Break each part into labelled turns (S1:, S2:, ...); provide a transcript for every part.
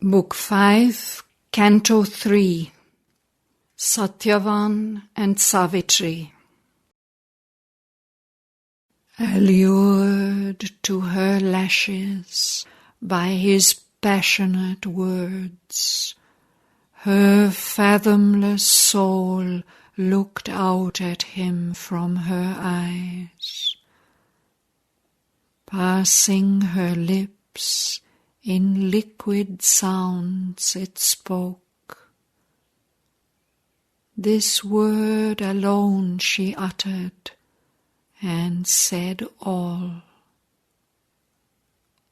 S1: Book 5, Canto 3, Shraddhavan and Savitri. Allured to her lashes by his passionate words, her fathomless soul looked out at him from her eyes. Passing her lips, in liquid sounds it spoke. This word alone she uttered, and said all.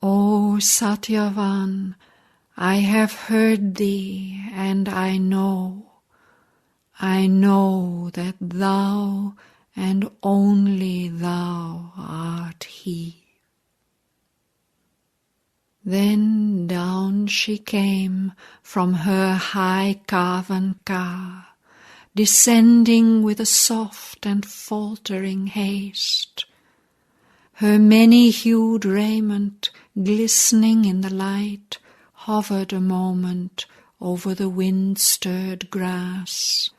S1: O Shraddhavan, I have heard thee, and I know that thou and only thou art he. Then down she came from her high carven car, descending with a soft and faltering haste. Her many-hued raiment, glistening in the light, hovered a moment over the wind-stirred grass,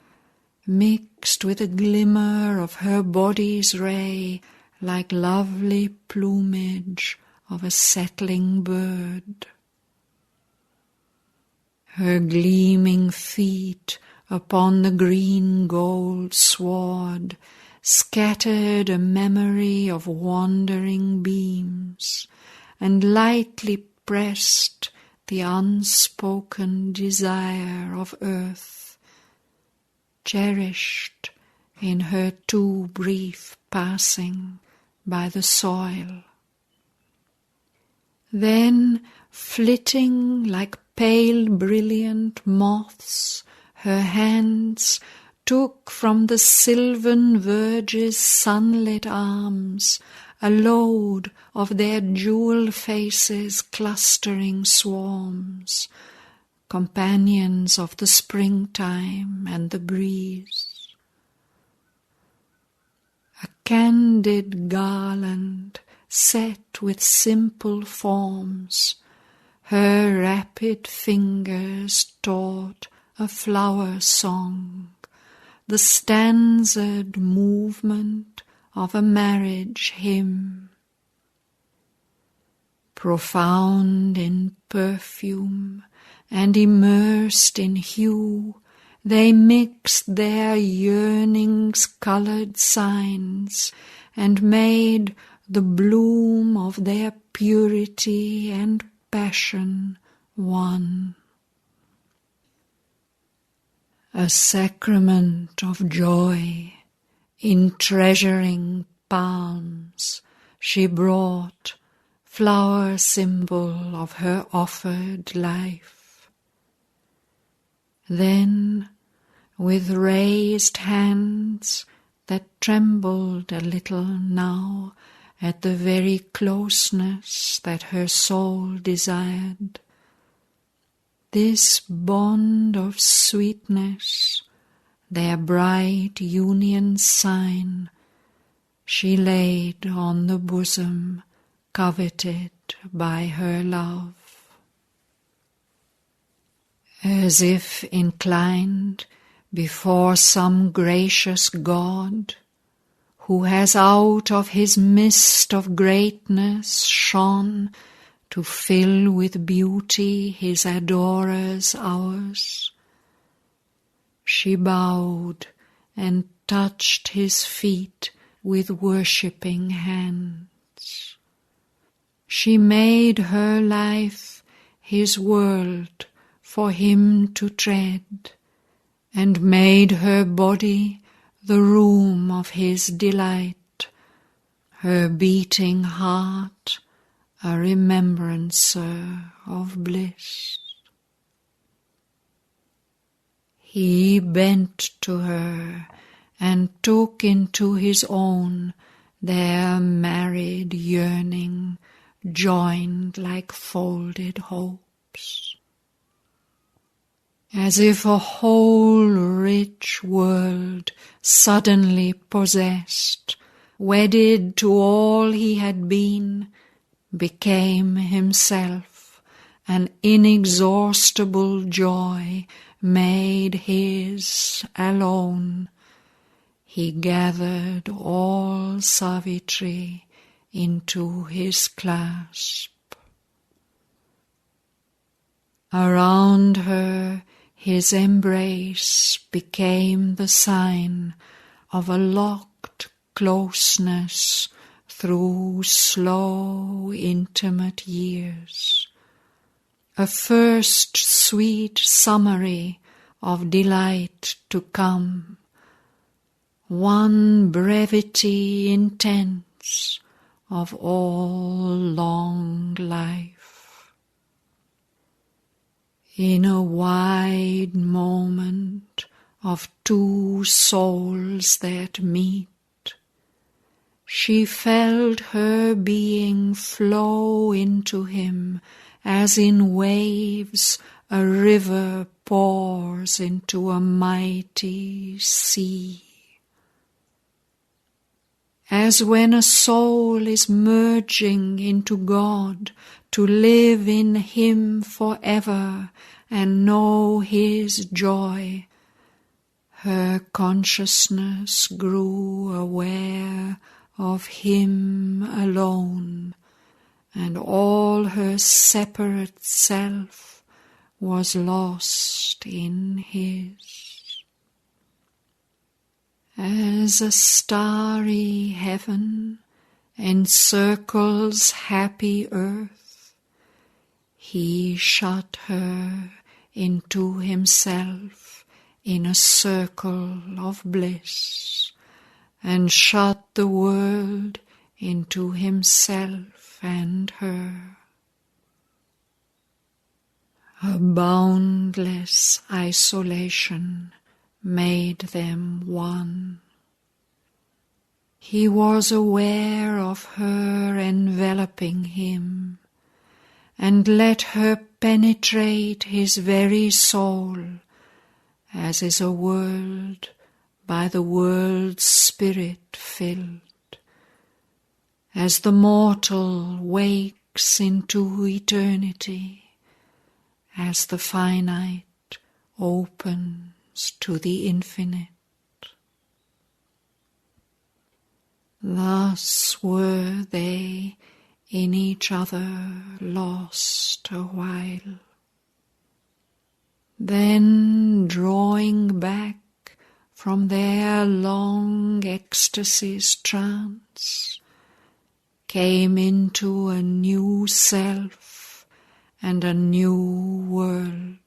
S1: mixed with a glimmer of her body's ray, like lovely plumage of a settling bird. Her gleaming feet upon the green gold sward scattered a memory of wandering beams, and lightly pressed the unspoken desire of earth, cherished in her too brief passing by the soil. Then, flitting like pale brilliant moths, her hands took from the sylvan verge's sunlit arms a load of their jewel faces' clustering swarms, companions of the springtime and the breeze. A candid garland set with simple forms, her rapid fingers taught a flower song, the stanza'd movement of a marriage hymn. Profound in perfume and immersed in hue, they mixed their yearning's coloured signs and made the bloom of their purity and passion one. A sacrament of joy, in treasuring palms, she brought, flower symbol of her offered life. Then, with raised hands that trembled a little now at the very closeness that her soul desired, this bond of sweetness, their bright union's sign, she laid on the bosom coveted by her love. As if inclined before some gracious God, who has out of his mist of greatness shone to fill with beauty his adorers' hours, she bowed and touched his feet with worshipping hands. She made her life his world for him to tread, and made her body the room of his delight, her beating heart a remembrancer of bliss. He bent to her and took into his own their married yearning, joined like folded hopes. As if a whole rich world suddenly possessed, wedded to all he had been, became himself, an inexhaustible joy made his alone. He gathered all Savitri into his clasp. Around her his embrace became the sign of a locked closeness through slow, intimate years, a first sweet summary of delight to come, one brevity intense of all long life. In a wide moment of two souls that meet, she felt her being flow into him as in waves a river pours into a mighty sea. As when a soul is merging into God to live in Him forever and know His joy, her consciousness grew aware of Him alone, and all her separate self was lost in His. As a starry heaven encircles happy earth, He shut her into Himself in a circle of bliss, and shut the world into Himself and her. A boundless isolation made them one. He was aware of her enveloping him, and let her penetrate his very soul, as is a world by the world's spirit filled, as the mortal wakes into eternity, as the finite opens to the infinite. Thus were they in each other lost a while. Then, drawing back from their long ecstasy's trance, came into a new self and a new world.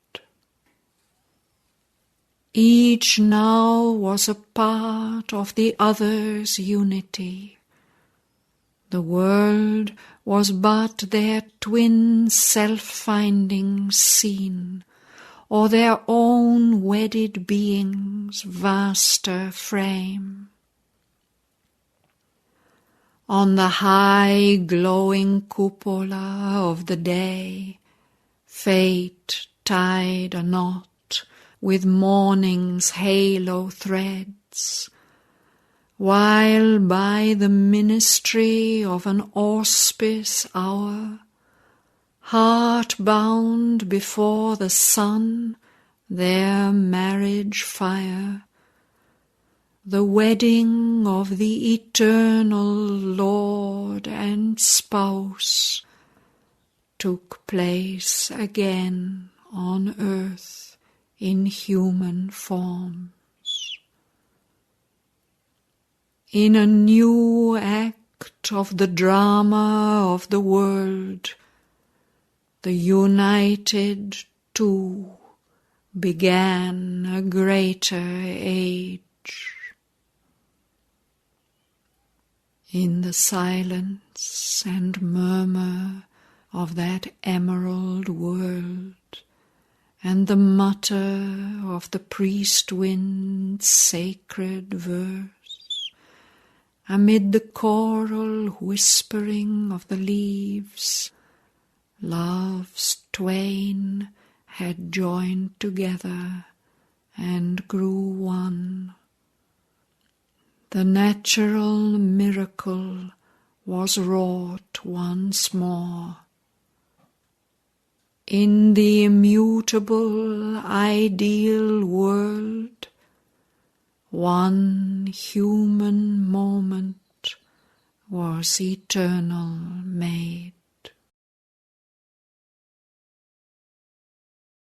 S1: Each now was a part of the other's unity. The world was but their twin self-finding scene, or their own wedded being's vaster frame. On the high glowing cupola of the day, fate tied a knot with morning's halo threads, while by the ministry of an auspice-hour, heart-bound before the sun, their marriage fire, the wedding of the eternal Lord and Spouse, took place again on earth in human forms. In a new act of the drama of the world, the united two began a greater age. In the silence and murmur of that emerald world, and the mutter of the priest-wind's sacred verse, amid the choral whispering of the leaves, love's twain had joined together and grew one. The natural miracle was wrought once more. In the immutable, ideal world, one human moment was eternal made.